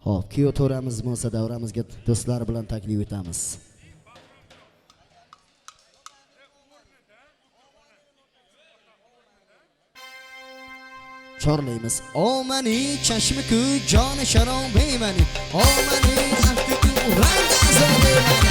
Hop, kuyov to'ramiz bo'lsa davramizga do'stlar bilan taklif etamiz. Chorlaymiz. Omani chashmi ku joni sharob beymani. Omani afti ku rang azobemani.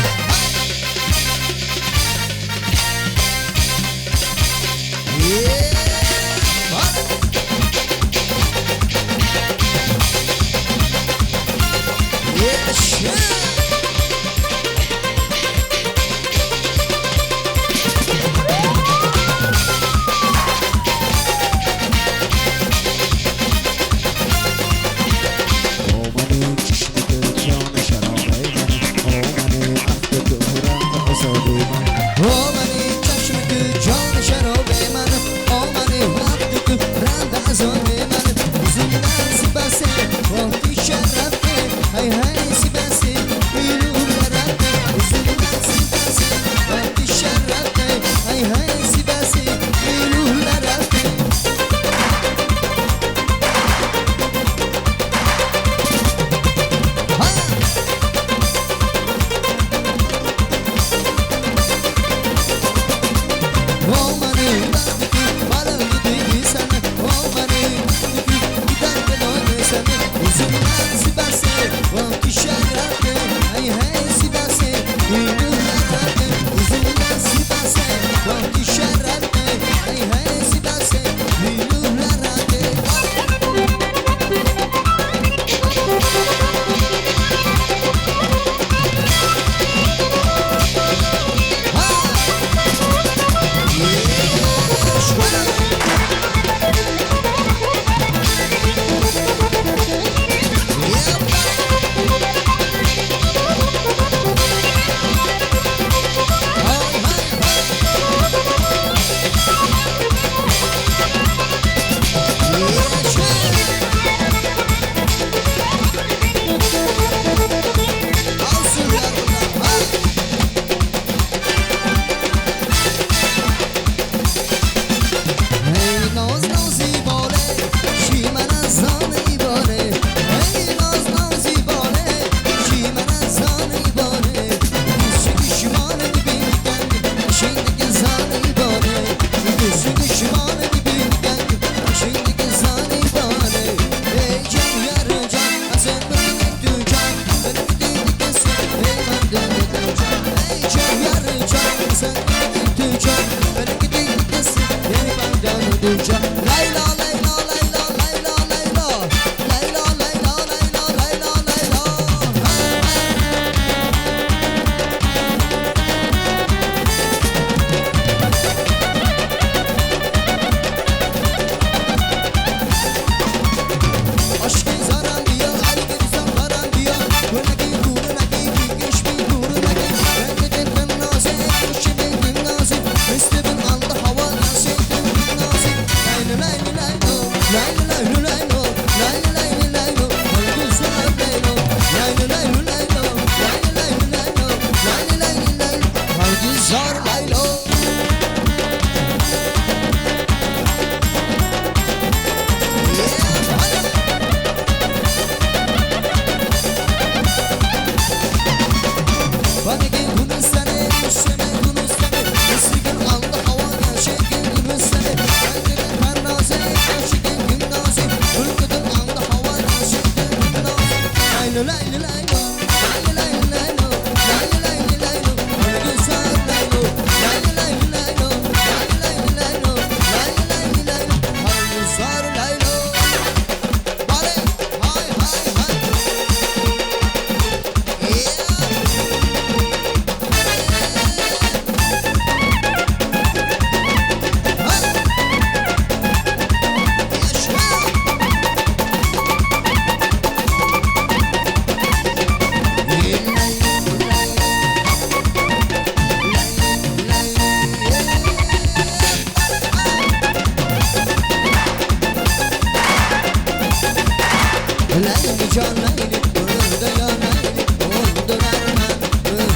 Leyli can leyli burada ya leyli oldurarman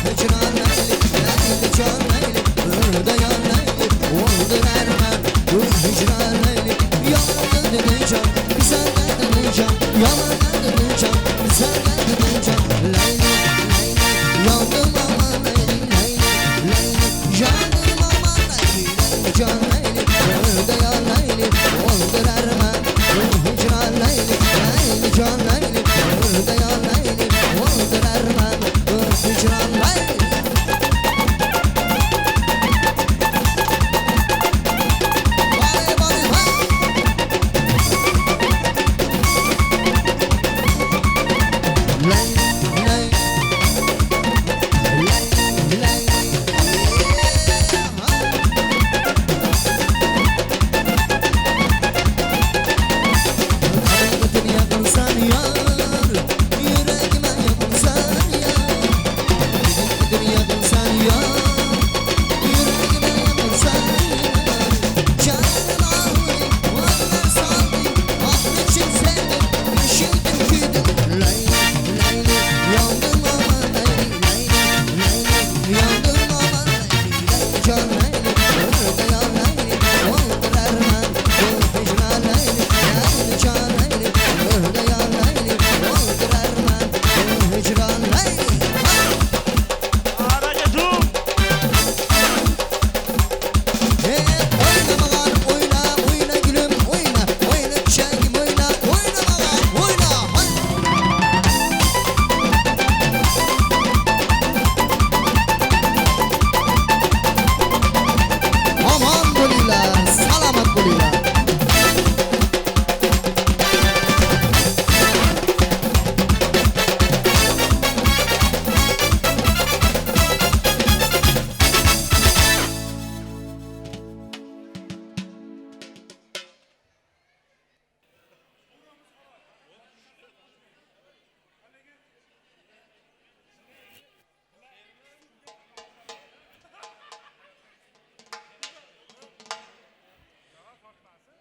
hicran leyli Leyli can leyli burada ya leyli oldurarman hicran leyli Yalan dedeceğim güzel dedeceğim Yalan dedeceğim güzel dedeceğim Leyli leyli yandım ama leyli leyli leyli yandım ama leyli Leyli can leyli burada ya leyli oldurarman hicran leyli Leyli can leyli burada ya leyli oldurarman hicran leyli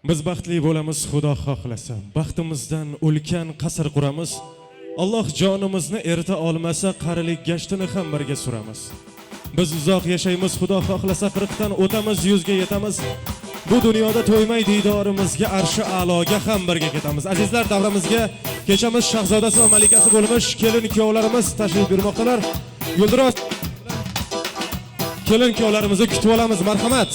Biz baxtli bo'lamiz, Xudo xohlasa. Baxtimizdan ulkan qasr quramiz. Alloh jonimizni erta olmasa, qarilik gashtini ham birga suramiz. Biz uzoq yashaymiz, Xudo xohlasa 40 dan o'tamiz, 100 ga yetamiz. Bu dunyoda to'ymay diydorimizga arshi a'loga ham birga ketamiz. Azizlar, davramizga kechamiz shahzodasi va malikasi bo'lmish kelin kuyovlarimiz tashrif buyurmoqdalar. Yo'ldiroz kelin kuyovlarimizni kutib olamiz, marhamat.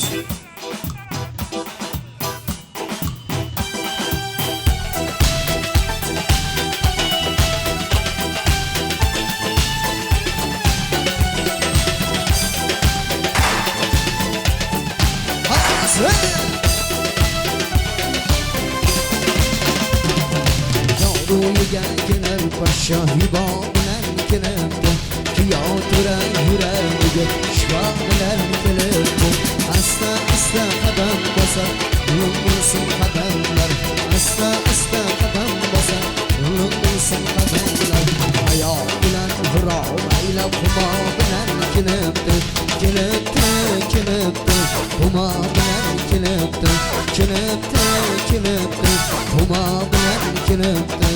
Şahiba bilen kelebdi Kiyotura yüreğiga Şifa bilen kelebdi Asta asta qadam bosar Yo'l bo'lsin qadamlar Asta asta qadam bosar Yo'l bo'lsin qadamlar Hayo bilan hurov aylab Humo bilan kelebdi Kelebdi, kelebdi Humo bilan kelebdi Kelebdi, kelebdi Humo bilan kelebdi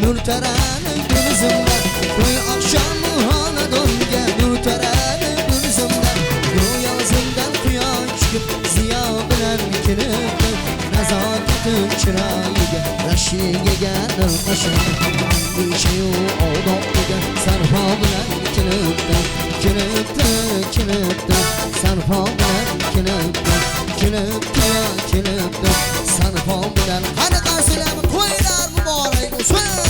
Nur tarani gözümden Koy akşamı hanadonga Nur tarani gözümden Go'yozimdan quyosh chiqib ziyo bilan kelibdi Nazokatim chiroyiga Rashigaga dilqashim Andishayu odobiga Sarfo bilan kelibdi Kelibdi, kelibdi Sarfo bilan kelibdi Kelibdi, kelibdi Sarfo bilan Qani qasilami to'ylar muborak bo'lsin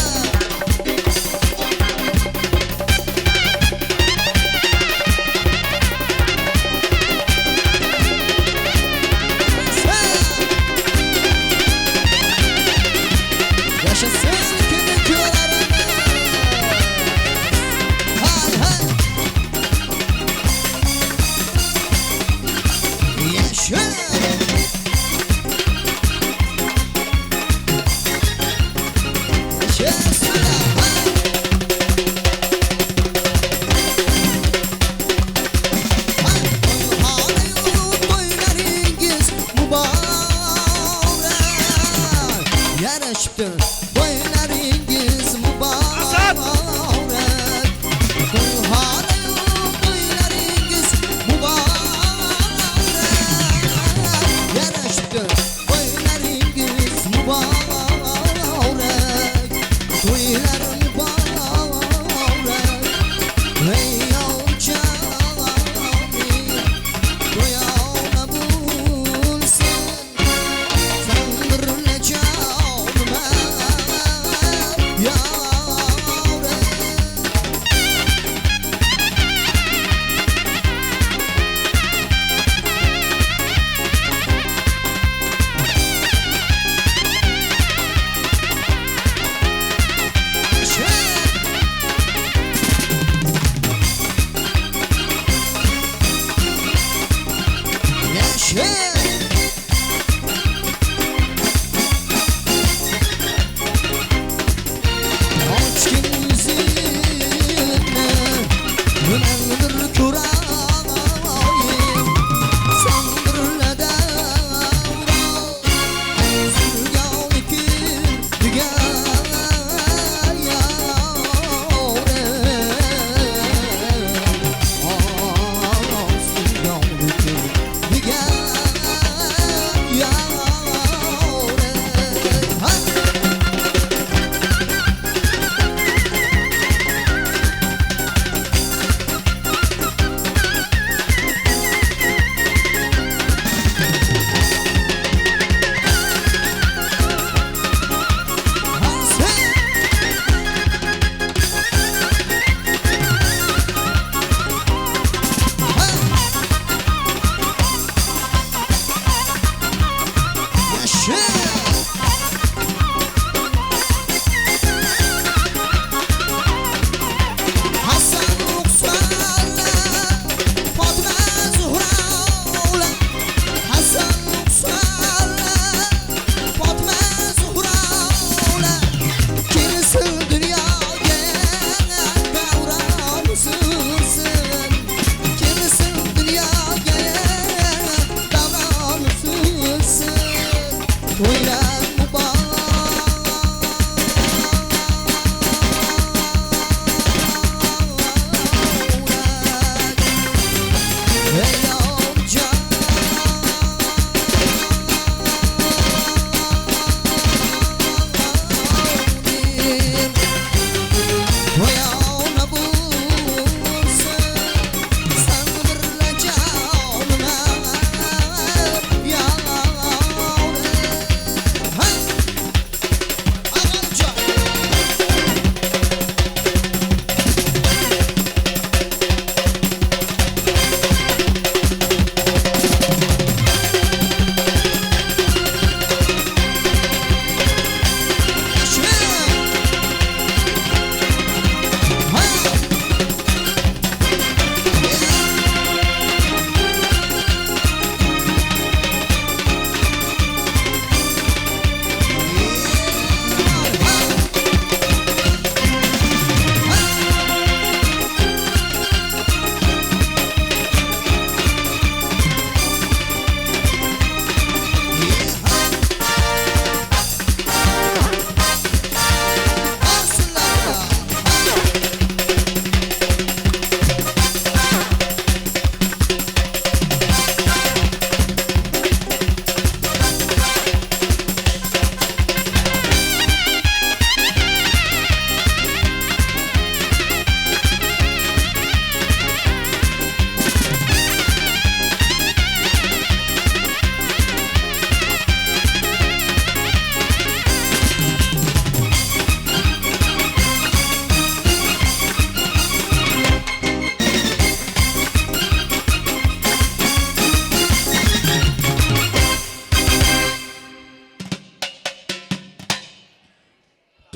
yarashibdi to'ylaringiz muborak to'ylaringiz muborak yarashibdi to'ylaringiz muborak to'ylar muborak ey yolchani to'yona bo'lsin sandirla jonima yorak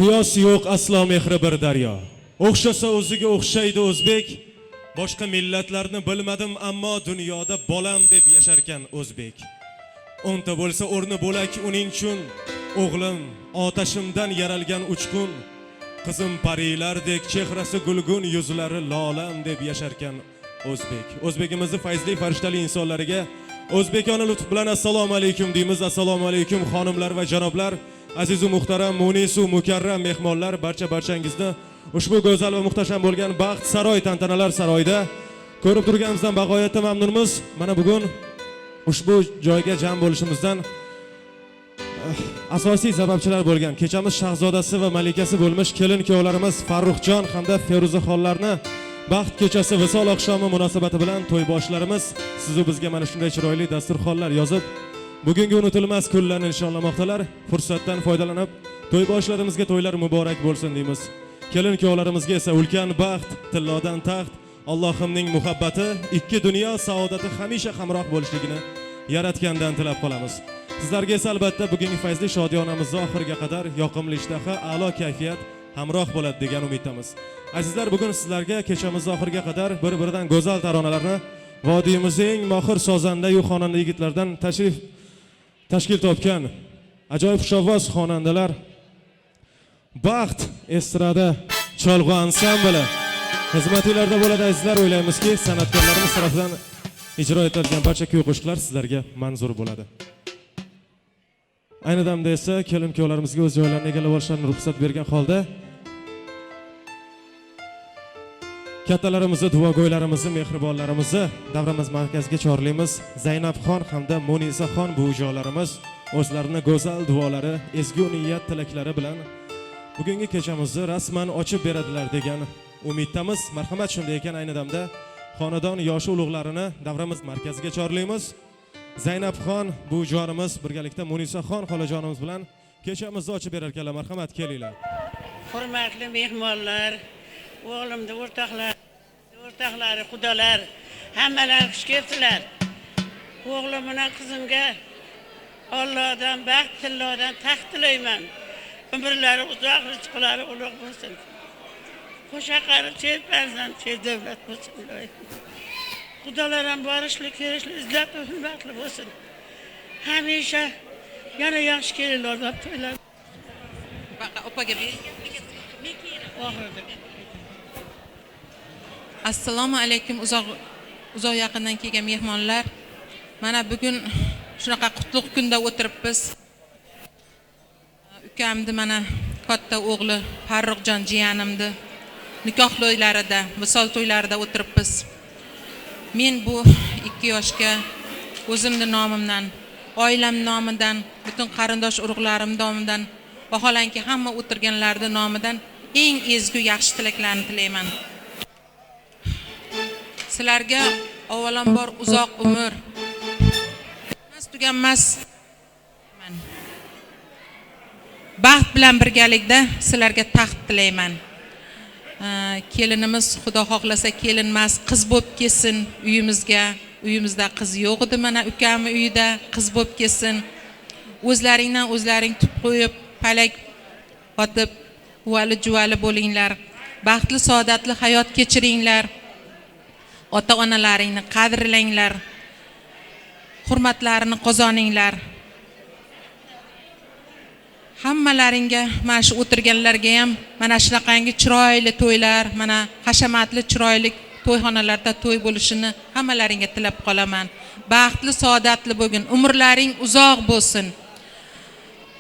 Qiyos yo'q aslo mehri bir daryo. O'xshasa o'ziga o'xshaydi o'zbek. Boshqa millatlarni bilmadim, ammo dunyoda bolam deb yasharkan o'zbek. O'nta bo'lsa o'rni bo'lak uning uchun. O'g'lim otashimdan yaralgan uchqun. Qizim parilardek chehrasi gulgun, yuzlari lolam deb yasharkan o'zbek. O'zbekimizning fayzli farishtali insonlariga o'zbekona lutf bilan assalomu alaykum deymiz. Assalomu alaykum xonimlar va janoblar. aziz va muhtaram, munis va mukarram mehmonlar, barchangizni ushbu go'zal va muhtasham bo'lgan Baxt saroy tantanalar saroyida ko'rib turganimizdan bag'oyatda mamnunmiz. Mana bugun ushbu joyga jam bo'lishimizdan asosiy sababchilar bo'lgan kechamiz shahzodasi va malikasi bo'lmish kelin kuyovlarimiz Farruxjon hamda Feruzaxonlarni Baxt kechasi visol oqshomi munosabati bilan to'yboshlarimiz sizu bizga mana shunday chiroyli dasturxonlar yozib, bugungi unutilmas kunlarni nishonlamoqdalar. Fursatdan foydalanib, to'yboshlarimizga to'ylar muborak bo'lsin deymiz. Kelin kuyovlarimizga esa ulkan baxt, tillodan taxt, Allohimning muhabbati, ikki dunyo saodati hamisha hamroh bo'lishligini yaratgandan tilab qolamiz. Sizlarga esa albatta bugungi fayzli shodiyonamizni oxiriga qadar yoqimli ishtaha, a'lo kayfiyat hamroh bo'ladi degan umiddamiz. Azizlar, bugun sizlarga kechamiz oxiriga qadar bir-biridan go'zal taronalarni vodiyimizning eng mohir sozanda yu xonanda yigitlardan tashkil topgan ajoyib xushovoz xonandalar Baxt estrada cholg'u ansambli xizmatinglarda bo'ladi. Azizlar, o'ylaymizki, san'atkorlarimiz tomonidan ijro etilgan barcha kuy-qo'shiqlar sizlarga manzur bo'ladi. Ayni damda esa kelin kuyovlarimizga o'z joylarini egallab olishlarini ruxsat bergan holda kattalarimizni, duogo'ylarimizni, mehribonlarimizni davramiz markaziga chorlaymiz. Zaynabxon hamda Munisaxon buvijonlarimiz o'zlarining go'zal duolari, ezgu niyat tilaklari bilan bugungi kechamizni rasman ochib beradilar degan umiddamiz. Marhamat, shunday ekan ayni damda xonadon yoshi ulug'larini davramiz markaziga chorlaymiz. Zaynabxon buvijonimiz birgalikda Munisaxon xolajonimiz bilan kechamizni ochib berar ekanlar. Marhamat, kelinglar. Hurmatli mehmonlar, o'g'limni o'rtoqlari, xudolar, hammalar xush kelibsizlar. O'g'lim bilan qizimga Allohdan baxt, tillodan taxt tilayman. Umrlari uzoq, rizqlari ulug' bo'lsin. Qo'shaqari chet farzand, chet davlat bo'lsin. Xudolar ham borishli, kelishli, izlab hurmatli bo'lsin. Hamisha yana yaxshi kelinlar deb to'ylar. Opaga Assalomu alaykum uzoq yaqindan kelgan mehmonlar. Mana bugun shunaqa qutlug' kunda o'tiribmiz. Ukamni mana katta o'g'li Farruxjon jiyanimni nikoh to'ylarida, visol to'ylarida o'tiribmiz. Men bu 2 yoshga o'zimning nomimdan, oilam nomidan, butun qarindosh urug'larim nomidan, vaholanki hamma o'tirganlarning nomidan eng ezgu yaxshi tilaklarni tilayman. Sizlarga avvalambor uzoq umr, tuganmas baxt bilan birgalikda sizlarga taxt tilayman. Kelinimiz xudo xohlasa kelinmas, qiz bo'lib kelsin uyimizga. Uyimizda qiz yo'q edi, mana ukamning uyida qiz bo'lib kelsin. O'zlaringdan o'zlaring tub qo'yib, palak otib, uvali juvali bo'linglar. Baxtli, saodatli hayot kechiringlar. Ota-onalaringni qadrlanglar. Hurmatlarini qozoninglar. Hammalaringga, mana shu o'tirganlarga ham mana shunaqangi chiroyli to'ylar, mana hashamatli chiroyli to'yxonalarda to'y bo'lishini hammalaringga tilab qolaman. Baxtli, saodatli bo'lgin, umrlaring uzoq bo'lsin.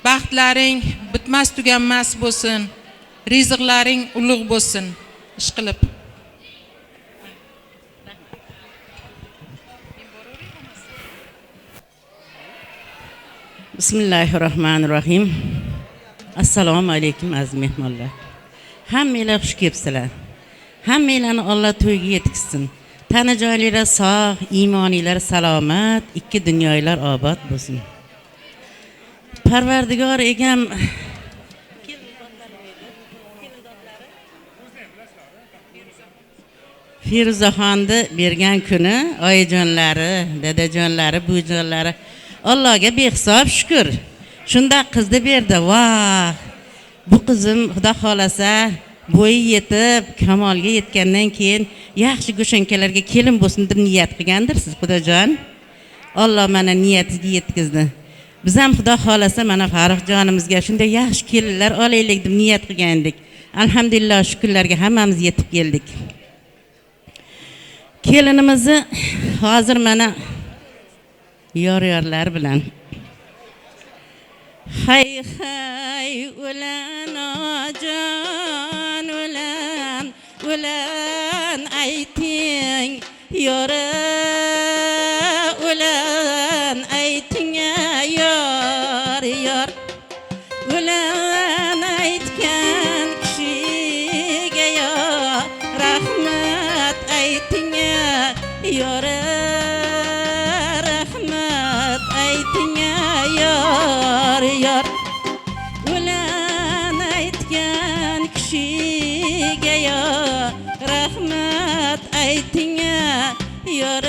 Baxtlaring bitmas tuganmas bo'lsin. Rizqlaring ulug' bo'lsin. Ishqilib. Bismillahirrohmanirrohim. Assalomu alaykum aziz mehmonlar. Hammanglar xush kelibsizlar. Hammanglarni Alloh to'yga yetkazsin. Tana joyinglar sog', iymoninglar salomat, ikki dunyolar obod bo'lsin. Parvardigor egam Feruzaxonni bergan kuni oyijonlari, dadajonlari, buvijonlari Allohga behisob shukr. Shunda qizni berdi. Voh! Bu qizim Xudo xolasa bo'yi yetib, kamolga yetgandan keyin yaxshi go'shankalarga kelin bo'lsin deb niyat qilgandirsiz, Xudojon. Alloh mana niyatingizga yetkazdi. Biz ham Xudo xolasa mana Farruxjonimizga shunday yaxshi kelinlar olaylik deb niyat qilgandik. Alhamdulillah, shukrlarga hammamiz yetib keldik. Kelinimizni hozir mana yor-yorlar bilan hay hay ulan acan ulan ayting yore ulan ayting yor ulan aytgan kishiga yo rahmat ayting yore rahmat ayting yor ulan aytgan kishiga yo rahmat ayting yor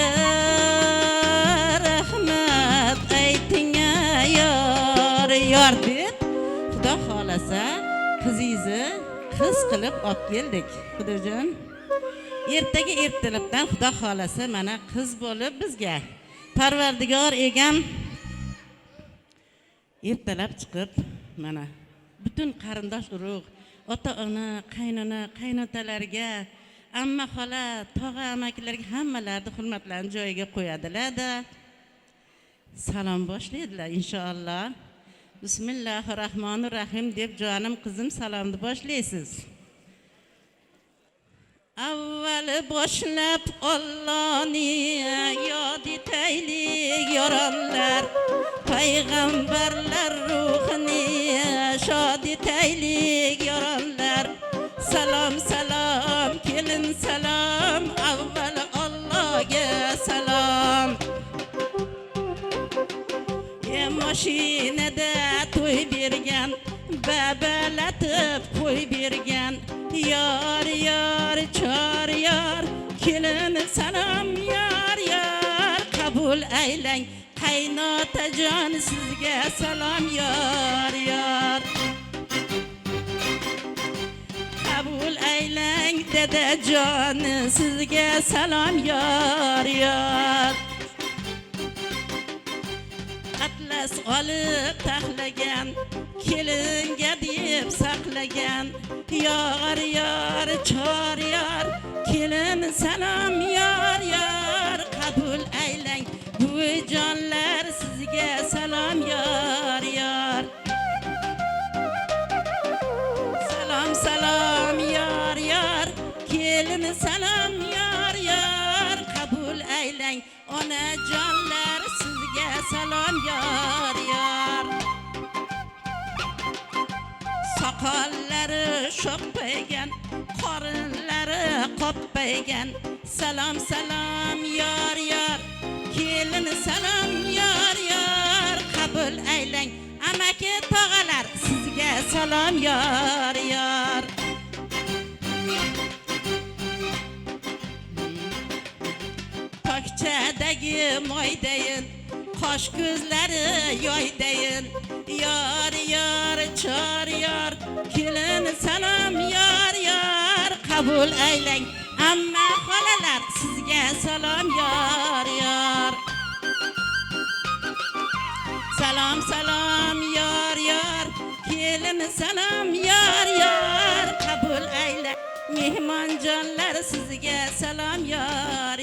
rahmat ayting yor deb xudo xolasa qizingizni qiz qilib olib keldik. Xudojon ertaga ertalabdan xudo xolasa mana qiz bo'lib bizga Parvardigor egam ertalab chiqib mana butun qarindosh urug' ota-ona, qaynona, qaynotalarga, amma xola, tog'a amakilarga hammalarni hurmatlarini joyiga qo'yadilar-da. Salom boshlaydilar inshaalloh. Bismillahirrohmanirrohim deb jonim qizim salomni boshlaysiz. Avval boshlab Allohni yod etaylik yoronlar, payg'ambarlar ruhini shod etaylik yoronlar. Salom salom kelin salom, avval Allohga salom. Mashinada to'y bergan, babalatib qo'y bergan, yor chor yor, kelin salom yor qabul aylang, qaynotajon sizga salom yor qabul aylang, dadajon sizga salom yor atlas olib taxlagan, kelinga deb saqlagan, yor chor yor, kelin salom yor qabul aylang, buvijonlar sizga salom yor salom salom yor kelin salom yor qabul aylang, onajonlar sizga salom yor soqollari sho'ppaygan, qorinlari qoppaygan, salom salom yor kelin salom yor qabul aylang, amaki tog'alar sizga salom yor tokchadagi moydayin, qosh ko'zlari yoydayin, yor chor yor, kelin salom yor qabul aylang, amma xolalar sizga salom yor salom salom yor kelin salom yor qabul aylang, mehmonjonlar sizga salom yor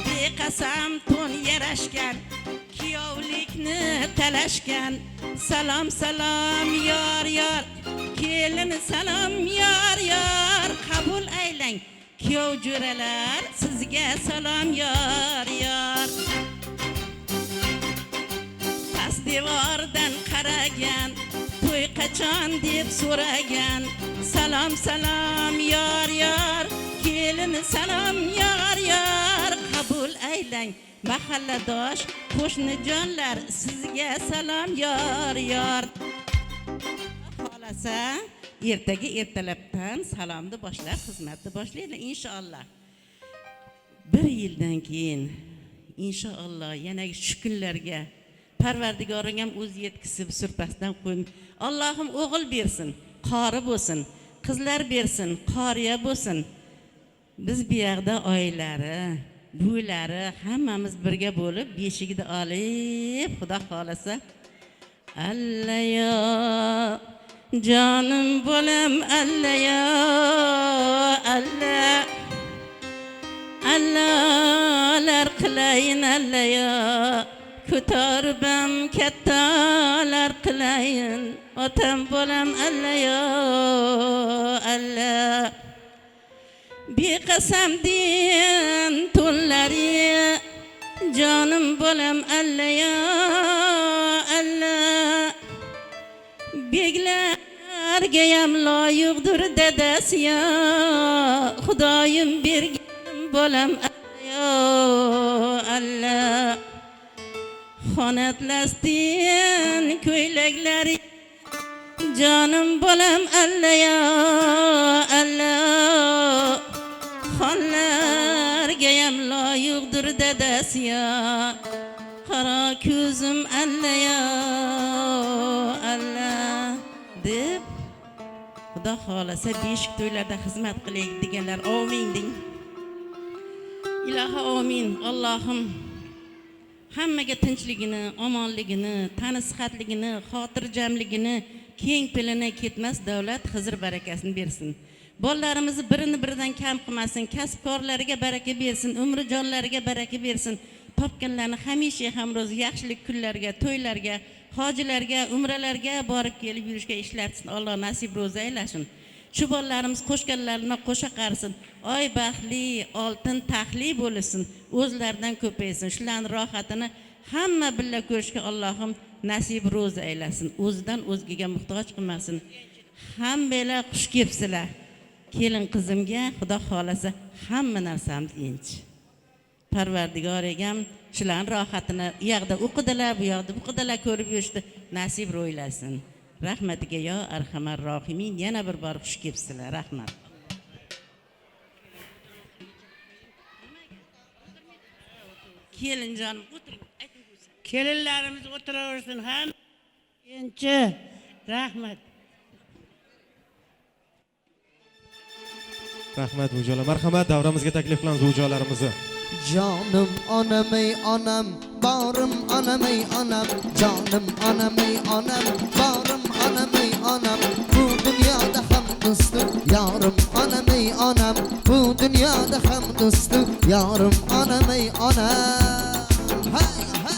beqasam to'n yarashgan, kuyovlikni talashgan, salom salom yor kelin salom yor qabul aylang, kuyov jo'ralar sizga salom yor past devordan qaragan, to'y qachon deb so'ragan, salom salom yor kelin salom yor qabul aylang, mahalladosh qo'shnijonlar sizga salom yor xolasa ertaga ertalabdan salomni boshlab xizmatni boshlaydi inshaalloh. Bir yildan keyin inshaalloh yana shu kunlarga Parvardigoring ham o'zi yetkazib surpasdan qo'yim. Allohim o'g'il bersin, qori bo'lsin, qizlar bersin, qoriya bo'lsin. Biz bu yerda oilari, buvilari hammamiz birga bo'lib beshigida olib, xudo xolasa allayo jonim bo'lim allayo allalar qilayin allayo ko'tarbam kattalar qilayin otam bolam alla yo alla beqasam din to'llari jonim bolam alla yo alla beglargayam loyiqdir dadasi yo xudoyim berganim bolam alla yo alla xonatlastin ko'ylaklari jonim bolam alla yo alla xonlargayam loyiqdir dadasi yo qaro ko'zim alla yo alla deb xudo xolasa beshik to'ylarda xizmat qilaylik deganlar omin deng. Ilohi omin. Allohim hammaga tinchligini, omonligini, tani sihatligini, xotirjamligini, keng pilini ketmas davlat xizr barakasini bersin. Bolalarimizni birini biridan kam qilmasin, kasbkorlariga baraka bersin, umri jonlariga baraka bersin. Topganlarni hamisha ham ro'z yaxshilik kunlarga, to'ylarga, hojilarga, umralarga borib kelib yurishga ishlatsin. Alloh nasib ro'za aylasin. Shu bolalarimiz qo'shganlarini qo'sha qarsin. Oy baxtli, oltin taxtli bo'lsin. O'zlaridan ko'paysin. Shularning rohatini hamma billa ko'rishga Allohim nasib ro'za aylasin. O'zidan o'zgaga muhtoj qilmasin. Hammalar xush kelibsizlar. Kelin qizimga Xudo xolasa hamma narsamiz inch. Parvardigor egam shularning rohatini u yoqda o'qidilar, bu yoqda o'qidilar, ko'rib yurishdi. Nasib ro'ylasin. Rahmatiga yo arhamar rohimin. Yana bir bor xush kelibsizlar. Rahmat. Kelinjonim o'tiring. Kelinlarimiz o'tiraversin ham. Enchi rahmat. Rahmat bujolar. Marhamat, davramizga taklif qilamiz bujolarimizni. Canım anam ey anam, bağrım anam ey anam. Canım anam ey anam, bağrım anam ey anam. Bu dünyada hem dostum yarım anam ey anam. Bu dünyada hem dostum yarım anam ey anam. Hay hay.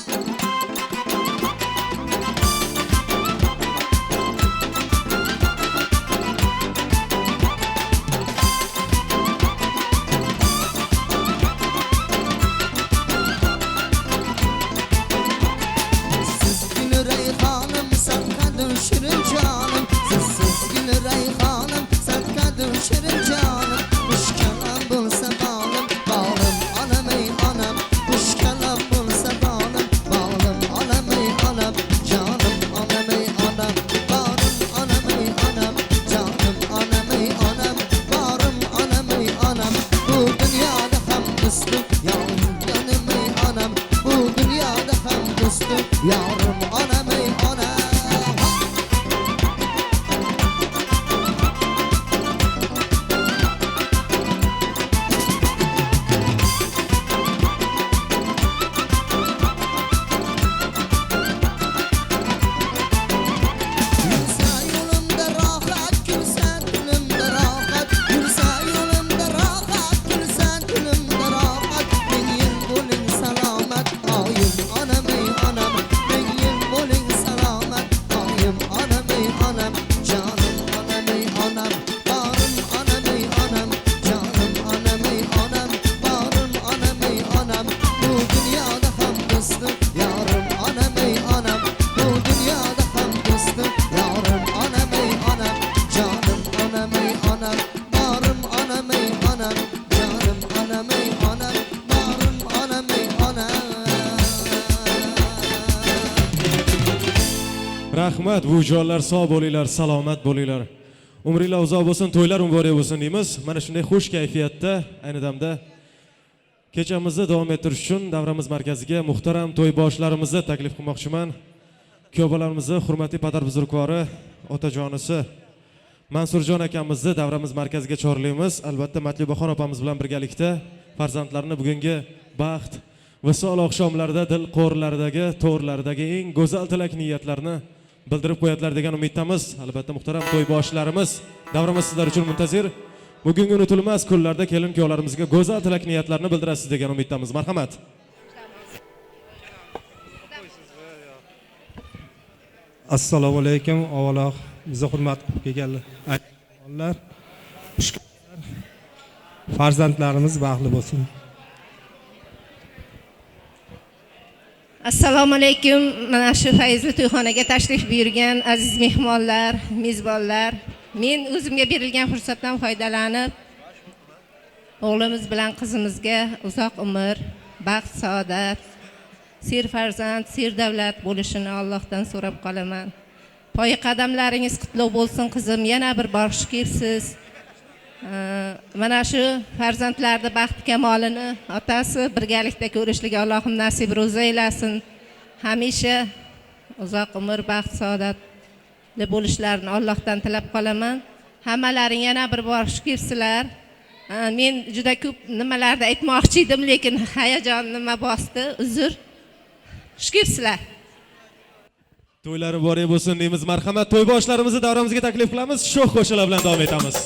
Yarım anam ey anam. Rahmat bujolar, sog' bo'linglar, salomat bo'linglar. Umringlar uzoq bo'lsin, to'ylar muborak bo'lsin deymiz. Mana shunday xush kayfiyatda ayni damda kechamizni davom ettirish uchun davramiz markaziga muhtaram to'yboshlarimizni taklif qilmoqchiman. Kuyovlarimizni hurmatli padar buzrukvori otajonisi Mansurjon akamizni davramiz markaziga chorlaymiz. Albatta Matlubaxon opamiz bilan birgalikda farzandlarini bugungi baxt visol oqshomlarida dil qo'rlaridagi, to'rlaridagi eng go'zal tilak niyatlarni bildirib qo'yadilar degan umiddamiz. Albatta muhtaram to'yboshlarimiz davramiz sizlar uchun muntazir. Bugungi unutilmas kunlarda kelin kuyovlarimizga go'zal tilak niyatlarni bildirasiz degan umiddamiz. Marhamat. Assalomu alaykum. Avvalo bizni hurmat qilib kelganlar. Farzandlarimiz baxtli bo'lsin. Assalomu alaykum. Mana shu fayzli to'yxonaga tashrif buyurgan aziz mehmonlar, mezbonlar. Men o'zimga berilgan fursatdan foydalanib o'g'limiz bilan qizimizga uzoq umr, baxt, saodat, ser farzand, ser davlat bo'lishini Allohdan so'rab qolaman. Poyi qadamlaringiz qutlug' bo'lsin qizim. Yana bir bor shukrsiz. Mana shu farzandlarni baxt kamolini otasi birgalikda ko'rishlik Allohim nasib ro'za aylasin. Hamisha uzoq umr, baxt, saodatli bo'lishlarini Allohdan tilab qolaman. Hammalaring yana bir bor shukursizlar. Men juda ko'p nimalarni aytmoqchi edim, lekin hayajon nima bosdi. Uzr. Shukursizlar. To'ylari muborak bo'lsin deymiz. Marhamat, to'y boshlarimizni davramizga taklif qilamiz. Sho'x qo'shiqlar bilan davom etamiz.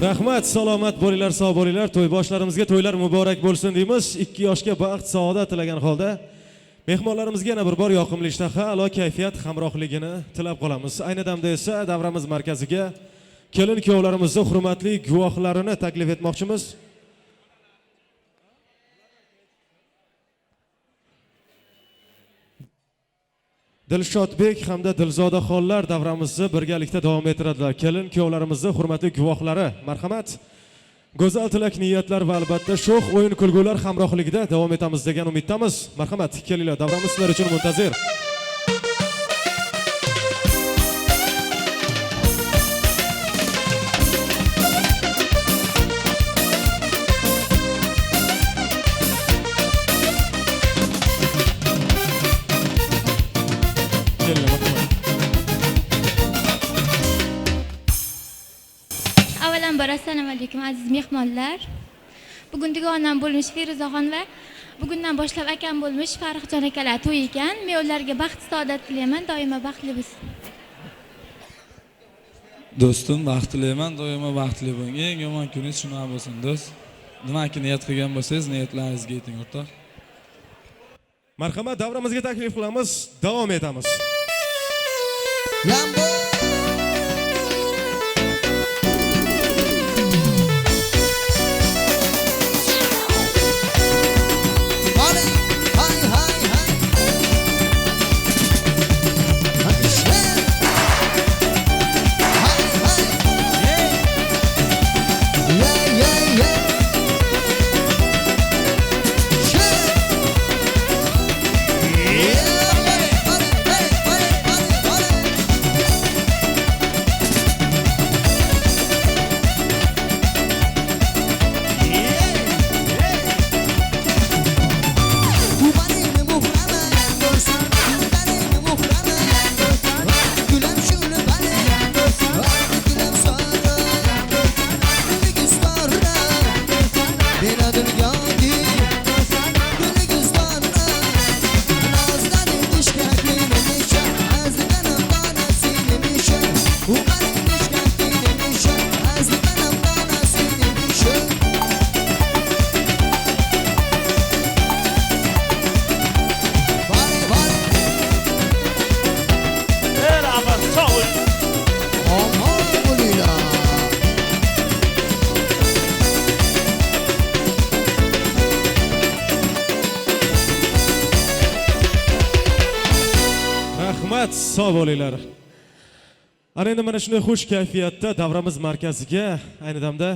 Rahmat, salomat bo'linglar, sog' bo'linglar. To'y boshlarimizga to'ylar muborak bo'lsin deymiz. 2 yoshga baxt, saodat tilagan holda mehmonlarimizga yana bir bor yoqimli ishtaha, a'lo kayfiyat hamrohligini tilab qolamiz. Ayni damda esa davramiz markaziga kelin kuyovlarimizning hurmatli guvohlarini taklif etmoqchimiz. Dilshodbek hamda Dilzoda xonlar davramizni birgalikda davom ettiradilar. Kelin kuyovlarimizning hurmatli guvohlari, marhamat. Go'zal tilak, niyatlar va albatta sho'x o'yin kulgular hamrohligida davom etamiz degan umiddamiz. Marhamat, kelinglar, davramiz sizlar uchun muntazir. Avvalambor assalomu alaykum aziz mehmonlar. Bugun dugonam bo'lmish Feruzaxon va bugundan boshlab akam bo'lmish Farruxjon akalar to'y ekan. Men ularga baxt saodat tilayman, doimo baxtli bo'lsin. Do'stim, baxt tilayman, doimo baxtli bo'ling. Eng yomon kuningiz shunaqa bo'lsin, do'st. Nimaki niyat qilgan bo'lsangiz, niyatlaringizga yeting, o'rtoq. Marhamat, davramizga taklif qilamiz, davom etamiz. Lambo sog' bo'linglar. Ana endi mana shunday xush kayfiyatda davramiz markaziga ayni damda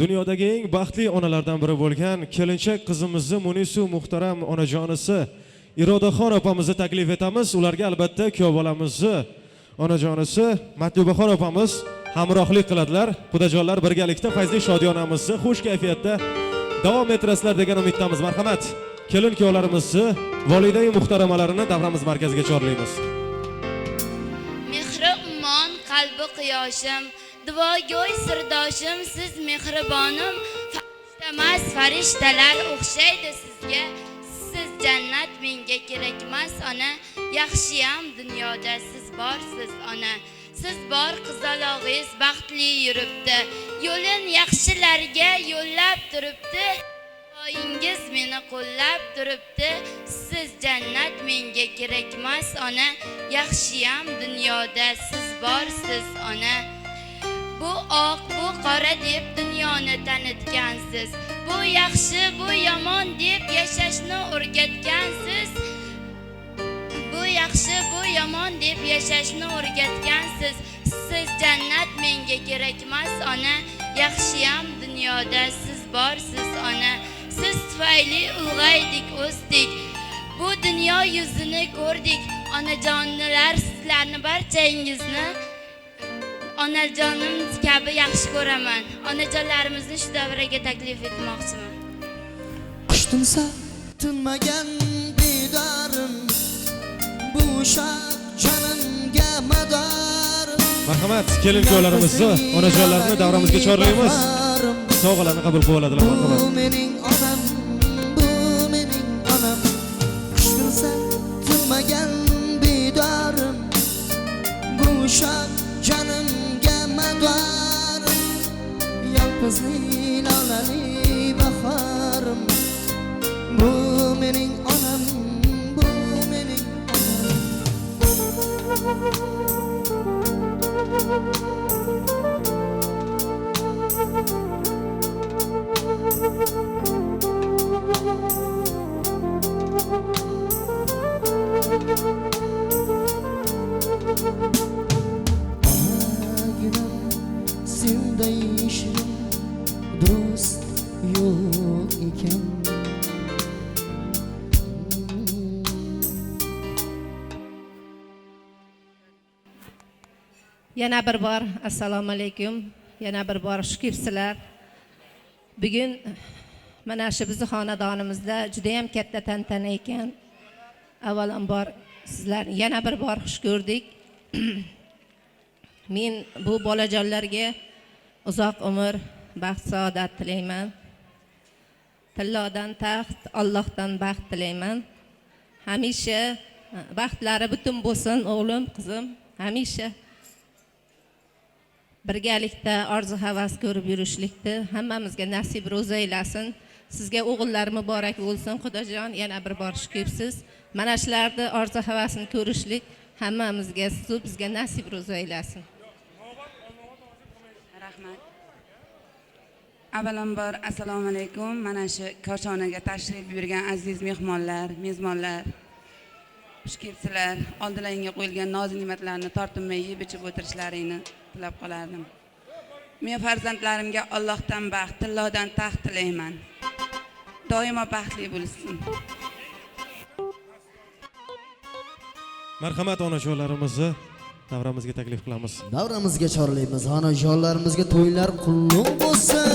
dunyodagi eng baxtli onalardan biri bo'lgan kelinchak qizimizni Munisu muhtaram onajonisi Irodaxon opamizni taklif etamiz. Ularga albatta kuyov bolamizni onajonisi Matlubaxon opamiz hamrohlik qiladilar. Xudojonlar birgalikda fayzli shodiyonamizni xush kayfiyatda davom ettirasizlar degan umiddamiz. Marhamat, kelin kuyovlarimizni volidai muhtaramalarini davramiz markaziga chorlaymiz. Qalbi quyoshim, duogo'y sirdoshim, siz mehribonim, farishtamas farishtalar o'xshaydi sizga. Siz jannat menga kerakmas ona, yaxshiyam dunyoda siz borsiz ona. Siz bor qizalog'ingiz baxtli yuribdi, yo'lin yaxshilarga yo'llab turibdi. Oyingiz meni qo'llab turibdi. Siz jannat menga kerakmas ona, yaxshiyam dunyoda siz borsiz ona. Bu oq, bu qora deb dunyoni tanitgansiz. Bu yaxshi, bu yomon deb yashashni o'rgatgansiz. Bu yaxshi, bu yomon deb yashashni o'rgatgansiz. Siz jannat menga kerakmas ona, yaxshiyam dunyoda siz borsiz ona. Siz tufayli ulg'aydik, o'sdik. Bu dunyo yuzini ko'rdik. Onajonlar, sizlarni barchangizni onajonim kabi yaxshi ko'raman. Onajonlarimizni shu davraga taklif etmoqchiman. Qushtinsa tinmagan bedorim, bu shab jonimga mador. Marhamat, kelin kuyovlarimizni onajonlarni davramizga chorlaymiz. Sovg'alarni qabul qilib oladilar. Marhamat. Bu mening onam, bu mening onam. Qushtinsa tinmagan bedorim, bu shab jonimga mador. Yolg'izlik lolali bahorim, bu mening onam, bu mening senday shirin do'st yo'q ekan. Yana bir bor assalomu alaykum. Yana bir bor xush kelibsizlar. Bugun mana shu bizning xonadonimizda juda ham katta tantana ekan. Avvalambor sizlarni yana bir bor xush ko'rdik. Men bu bolajonlarga uzoq umr, baxt saodat tilayman. Tillodan taxt, Allohdan baxt tilayman. Hamisha baxtlari butun bo'lsin o'g'lim, qizim. Hamisha birgalikda orzu havas ko'rib yurishlikni hammamizga nasib ro'za aylasin. Sizga o'g'illar muborak bo'lsin. Xudojon yana bir bor shukrsiz. Mana shularni orzu havasini ko'rishlik hammamizga, bizga nasib ro'za aylasin. Rahmat. Avvalambor assalomu alaykum. Mana shu korxonaga tashrif buyurgan aziz mehmonlar, mezbonlar, xush kelibsizlar. Oldilaringga qo'yilgan noz-ne'matlarni tortinmay yeb ichib o'tirishlaringni tilab qolardim. Men farzandlarimga Allohdan baxt, tillodan taxt tilayman. Doimo baxtli bo'lsin. Marhamat onajonlarimizni davramizga taklif qilamiz. Davramizga chorlaymiz. Onajonlarimizga to'ylar qulluq bo'lsin.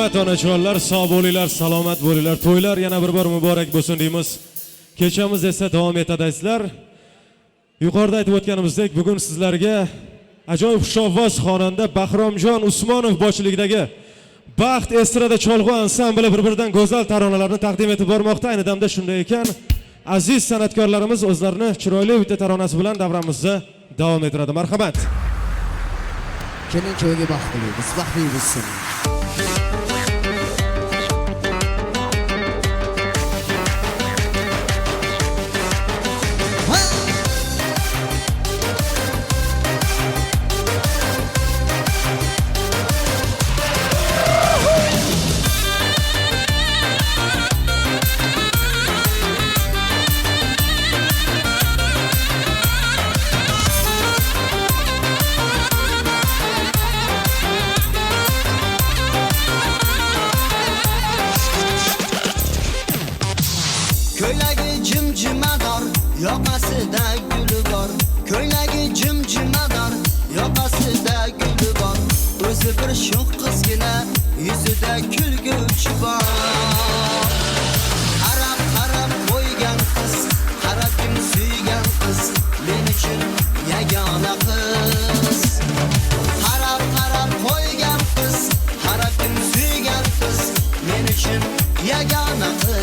Rahmat onajonlar, sog' bo'linglar, salomat bo'linglar. To'ylar yana bir bor muborak bo'lsin deymiz. Kechamiz esa davom etadi azizlar. Yuqorida aytib o'tganimizdek, bugun sizlarga ajoyib xushovoz xonanda Bahromjon Usmonov boshchiligidagi Baxt estrada cholg'u ansambli bir-biridan go'zal taronalarni taqdim etib bormoqda. Ayni damda shunday ekan, aziz san'atkorlarimiz o'zlarini chiroyli bitta taronasi bilan davramizni davom ettiradi. Marhamat. Keling to'yga baxtli bo'lsin. Ko'ylagi jimjimador, yoqasida guli bor. Ko'ylagi jimjimador, yoqasida guli bor. O'zi bir sho'x qizgina, yuzida kulguchi bor. Qarab qo'ygan qiz, qarab kim suygan qiz, men uchun yagona qiz. Qarab qo'ygan qiz, qarab kim suygan qiz, men uchun yagona qiz.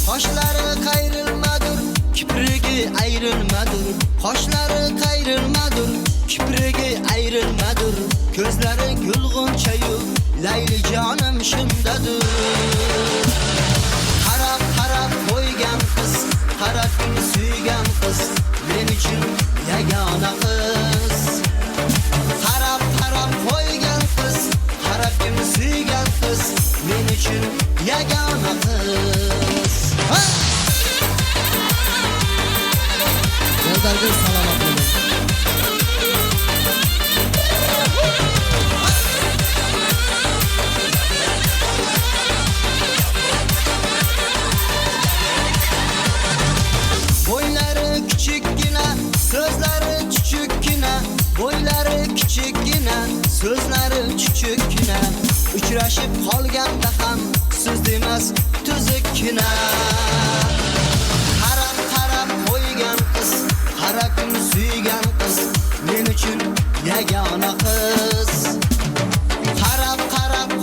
Qoshlari qayrilmadur, kiprigi ayrilmadur. Qoshlari qayrilmadur, kiprigi ayrilmadur. Ko'zlari gulg'unchayu, Layli jonim shundadur. Qarab qo'ygan qiz, qarab kim suygan qiz, men uchun yagona qiz. Qarab qo'ygan qiz, qarab kim suygan qiz, men uchun yagona qiz. Yo'llarga salomat bo'ling. Bo'ylari kichikkina, so'zlari chuchukkina. Bo'ylari kichikkina, so'zlari chuchukkina. Uchrashib qolganda ham so'z demas, tuzukkina. Qarab qo'ygan qiz, qarab kim suygan qiz, men uchun yagona qiz. Qarab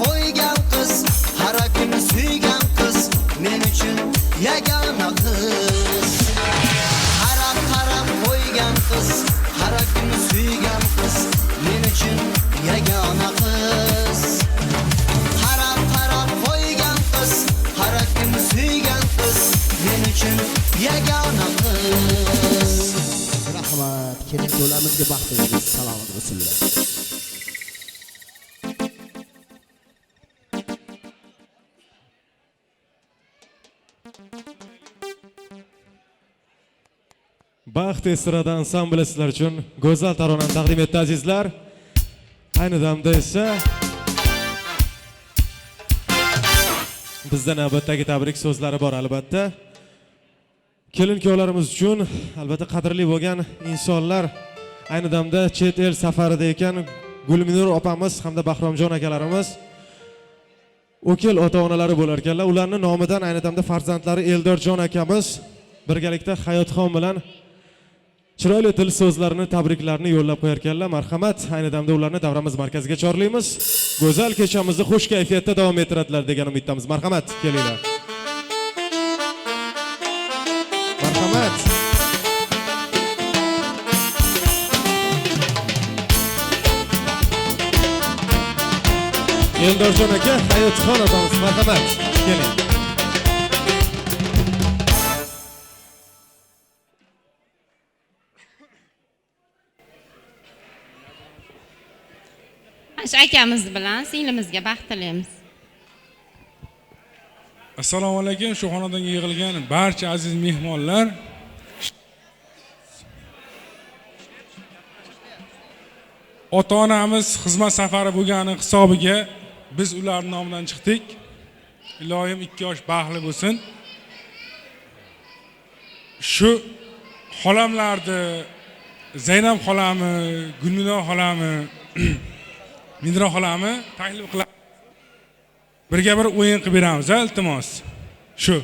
qo'ygan qiz, qarab kim suygan qiz, men uchun yagona qiz. Qarab qo'ygan qiz, qarab kim suygan qiz, men uchun yagona qiz. Qarab qo'ygan qiz, qarab kim suygan qiz, men uchun yagona qiz. Rahmat, keling to'lamizga baxtli salomat bo'lsinlar. Baxt estrada ansambli sizlar uchun go'zal taronani taqdim etdi azizlar. Ayni damda esa bizda navbatdagi tabrik so'zlari bor albatta. Kelin-kuyovlarimiz uchun albatta qadrli bo'lgan insonlar ayni damda chet el safarida ekan Gulminur opamiz hamda Bahromjon akalarimiz o'kil ota-onalari bo'lar ekanlar. Ularning nomidan ayni damda farzandlari Eldorjon akamiz birgalikda Hayotxon bilan chiroyli til so'zlarini, tabriklarni yo'llab qo'yar ekanlar. Marhamat, ayni damda ularni davramiz markaziga chorlaymiz. Go'zal kechamizni xush kayfiyatda davom ettiradilar degan umiddamiz. Marhamat, kelinglar. Marhamat. Eldorjon aka, Hayotxon otamiz, marhamat, keling. Shu akamiz bilan singlimizga baxt tilaymiz. Assalomu alaykum. Shu xonadonga yig'ilgan barcha aziz mehmonlar, ota-onamiz xizmat safari bo'lgani hisobiga biz ularning nomidan chiqdik. Ilohim 2 yosh baxtli bo'lsin. shu xolamlarni Zaynab xolami, Gulmino xolami, Minira xolami taklif qilamiz. Birga bir o'yin qilib beramiz, iltimos. Shu.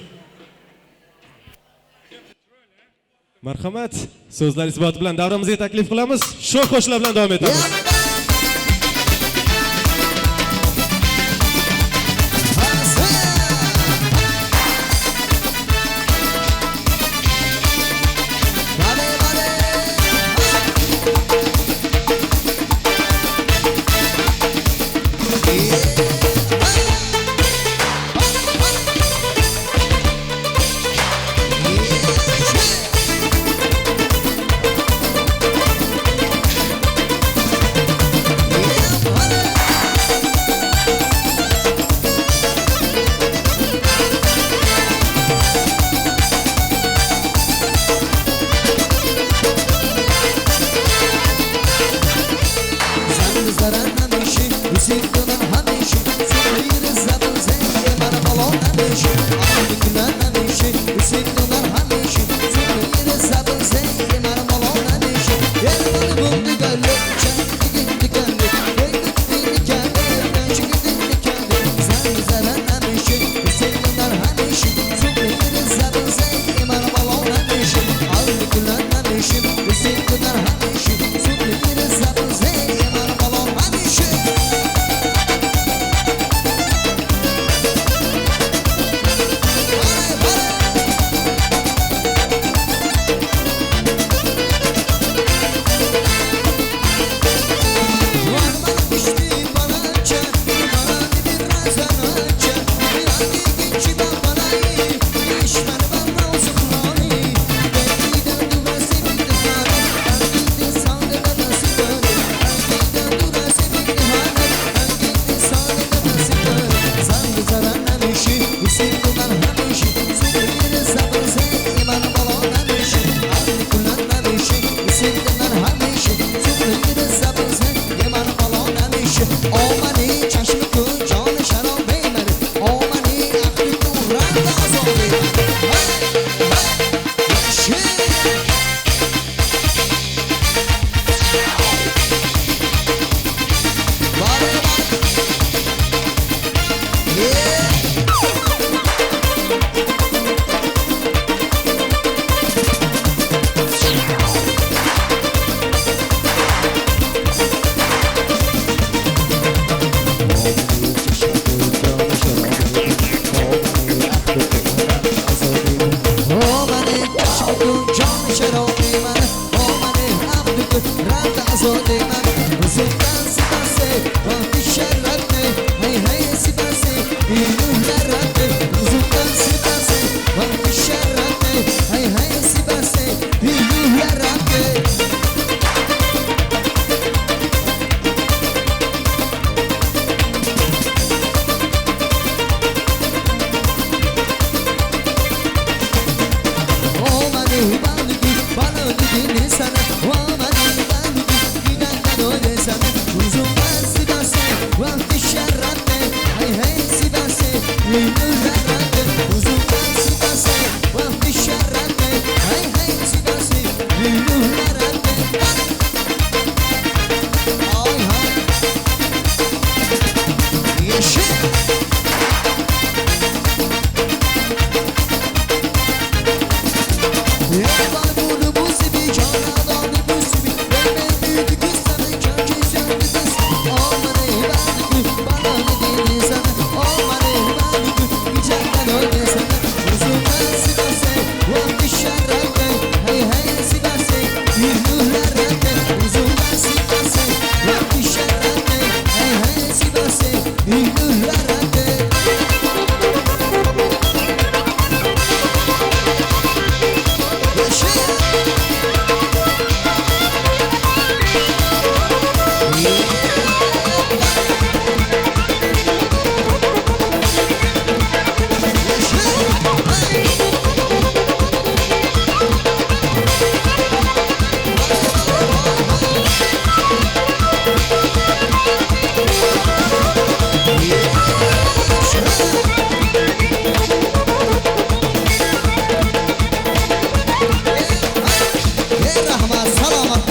Marhamat, so'zlar isboti bilan davramizga taklif qilamiz. Sho'x qo'shiqlar bilan davom etamiz.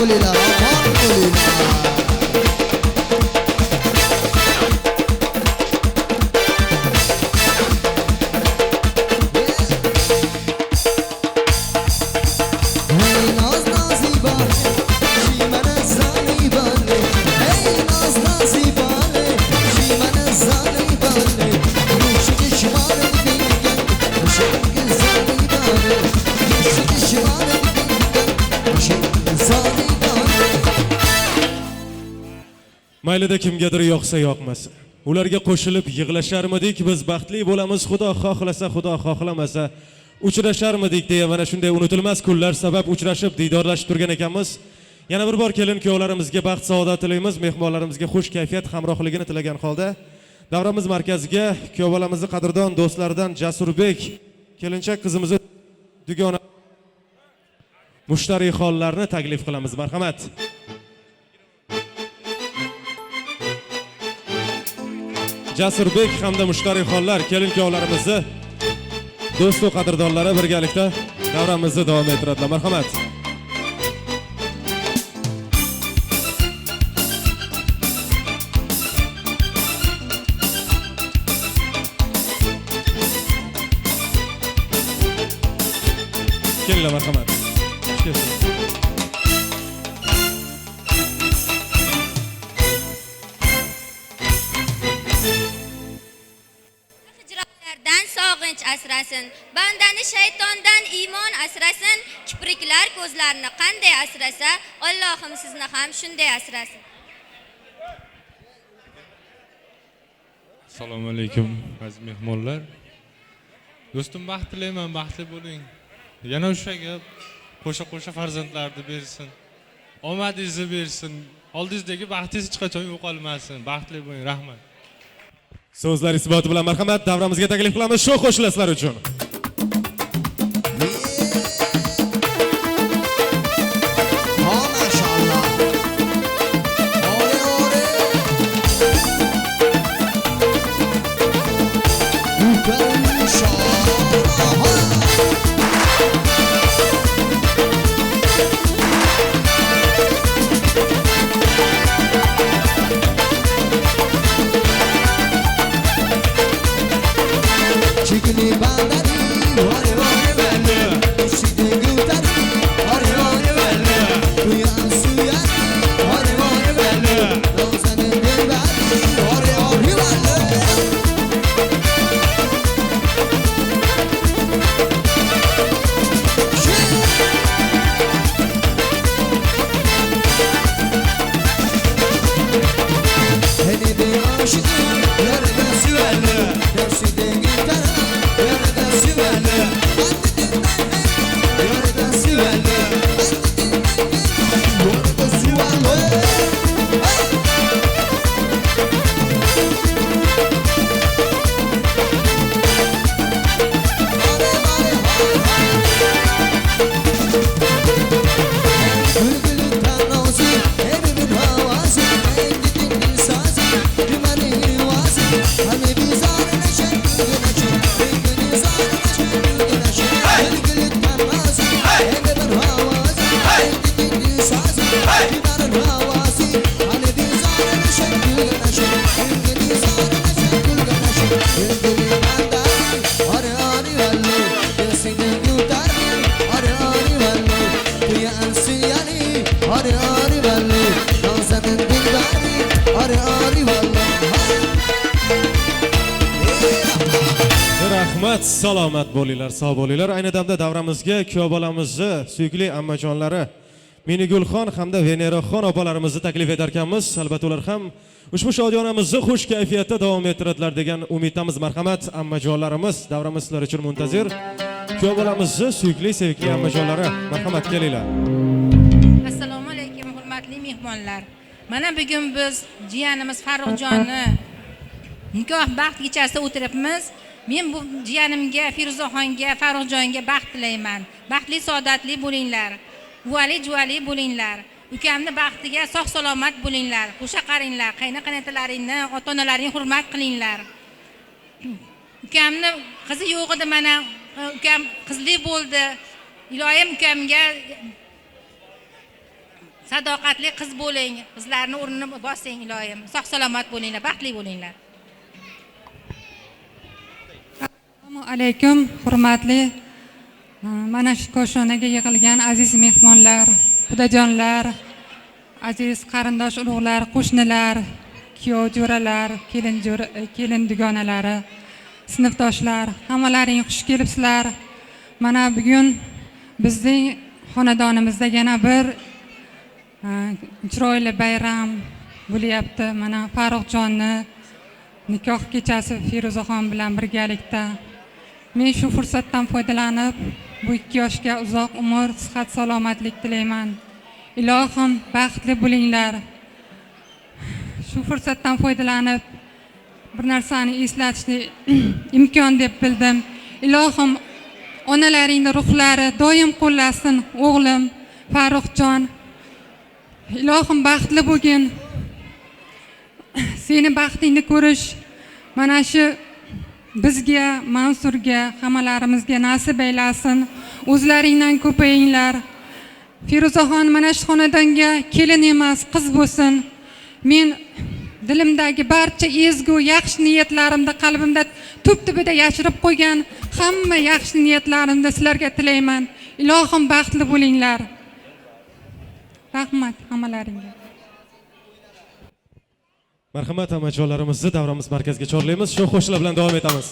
bo'linglar, omon bo'linglar. Maylida kimgadir yoqsa yoqmasa, ularga qo'shilib yig'lasharmidik, biz baxtli bo'lamiz, Xudo xohlasa, Xudo xohlamasa uchrasharmidik deya mana shunday unutilmas kunlar sabab uchrashib diydorlashib turgan ekanmiz. Yana bir bor kelin kuyovlarimizga baxt saodat tilaymiz, mehmonlarimizga xush kayfiyat hamrohligini tilagan holda davramiz markaziga kuyov bolamizni qadrdon do'stlaridan Jasurbek kelinchak qizimizni dugona mushtariy xonlarni taklif qilamiz. Marhamat. Jasurbek hamda mushtariy xonlar kelin kuyovlarimizni do'st va qadrdonlari birgalikda davramizni davom ettiradilar. Marhamat. Kelinglar, marhamat. Sog'inch asrasin, bandani shaytondan iymon asrasin, kipriklar ko'zlarini qanday asrasa, Allohim sizni ham shunday asrasin. Assalomu alaykum aziz mehmonlar. Do'stim baxt tilayman, baxtli bo'ling. Yana o'sha gap, qo'sha farzandlarni bersin. Omadingizni bersin. Oldingizdagi baxtingiz hech qachon yo'qolmasin. Baxtli bo'ling. Rahmat. So'zlar isboti bilan marhamat davramizga taklif qilamiz shu qo'shiqlar uchun. Salomat bo'linglar, sog' bo'linglar. Ayni damda davramizga kuyov bolamizni suyukli ammajonlari Minigulxon hamda Veneraxon opalarimizni taklif etar ekanmiz. Albatta ular ham ushbu shodiyonamizni xush kayfiyatda davom ettiradilar degan umiddamiz. Marhamat ammajonlarimiz, davramiz sizlar uchun muntazir. Kuyov bolamizni suyukli, sevimli ammajonlari, marhamat kelinglar. Assalomu alaykum hurmatli mehmonlar. Mana bugun biz jiyanimiz Farruxjonni nikoh baxt kechasida o'tiribmiz. Men bu jiyanimga, Firuzaxonga, Farruxjonga baxt tilayman. Baxtli, saodatli bo'linglar. Uvali, juvali bo'linglar. Ukamni baxtiga sog' salomat bo'linglar. Qo'sha qaringlar, qayna-qaynotalaringni, ota-onalaringni hurmat qilinglar. Ukamni qizi yo'q edi, mana ukam qizli bo'ldi. Iloyim ukamga sadoqatli qiz bo'ling, qizlarning o'rnini bosing iloyim. Sog' salomat bo'linglar, baxtli bo'linglar. Assalomu alaykum, hurmatli mana shu koshonaga yig'ilgan aziz mehmonlar, xudojonlar, aziz qarindosh urug'lar, qo'shnilar, kuyov jo'ralar, kelin dugonalari, sinfdoshlar, hammalaring xush kelibsizlar. Mana bugun bizning xonadonimizda yana bir chiroyli bayram bo'lyapti. Mana Farruxjonni nikoh kechasi Feruzaxon bilan birgalikda. Men shu fursatdan foydalanib, bu 2 yoshga uzoq umr, sihat, salomatlik tilayman. Ilohim baxtli bo'linglar. Shu fursatdan foydalanib bir narsani eslatishni imkon deb bildim. Ilohim onalaringning ruhlari doim qo'llasin, o'g'lim Farruxjon. Ilohim baxtli bo'lgin. Seni baxtingni ko'rish mana shu bizga, Mansurga, hammalarimizga nasib aylasin. O'zlaringdan ko'payinglar. Feruzaxon mana shu xonadonga kelin emas, qiz bo'lsin. Men dilimdagi barcha ezgu, yaxshi niyatlarimni qalbimda tub-tubida yashirib qo'ygan hamma yaxshi niyatlarimni sizlarga tilayman. Ilohim baxtli bo'linglar. Rahmat hammalaringga. Marhamat, amajonlarimizni davramiz markaziga chorlaymiz. Shu qo'shiqlar bilan davom etamiz.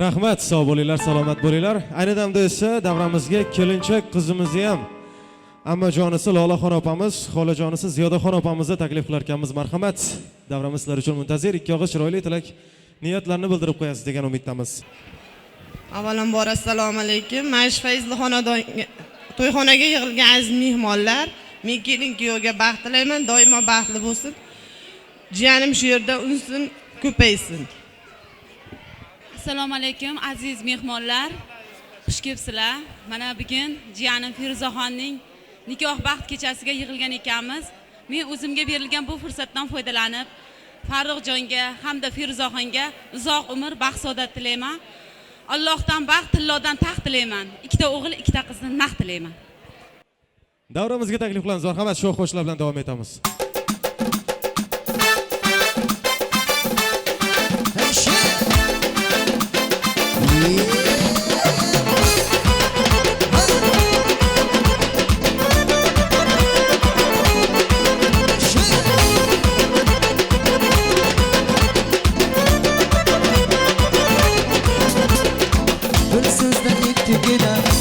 Rahmat, sog' bo'linglar, salomat bo'linglar. Ayni damda esa davramizga kelinchak qizimizni ham ammajonisi Lolaxon opamiz, xolajonisi Ziyodaxon opamizni taklif qilar ekanmiz. Marhamat, davramiz sizlar uchun muntazir. Ikki og'iz chiroyli tilak, niyatlarni bildirib qo'yasiz degan umiddamiz. Avvalambor assalomu alaykum. Mana shu fayzli xonadonga, to'yxonaga yig'ilgan aziz mehmonlar, men kelin-kuyovga baxt tilayman, doimo baxtli bo'lsin. Jiyanim shu yerda unsin, ko'paysin. Assalomu alaykum aziz mehmonlar. Xush kelibsizlar. Mana bugun jiyanim Feruzaxonning nikoh baxt kechasiga yig'ilgan ekanmiz. Men o'zimga berilgan bu fursatdan foydalanib, Farruxjonga hamda Feruzaxonga uzoq umr, baxt saodat tilayman. Allohdan baxt, tillodan taxt tilayman. Ikkita o'g'il, ikkita qizni naq tilayman. Davramizga taklif qilamiz. Marhamat, shu qo'shiqlar bilan davom etamiz. Sevgiden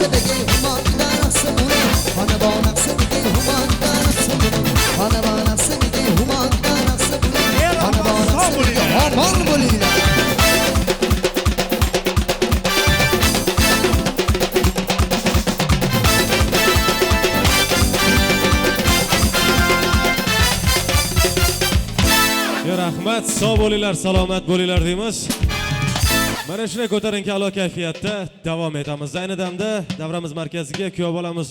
raqsi degi humanda raqsi buni xonabon raqsi degi humanda raqsi buni xonabon raqsi degi humanda raqsi buni xonabon raqsi degi omon bo'linglar Rahmat, sog' bo'linglar, salomat bo'linglar deymiz. Mana shunday ko'tarinki a'lo kayfiyatda davom etamiz. Ayni damda davramiz markaziga kuyov bolamiz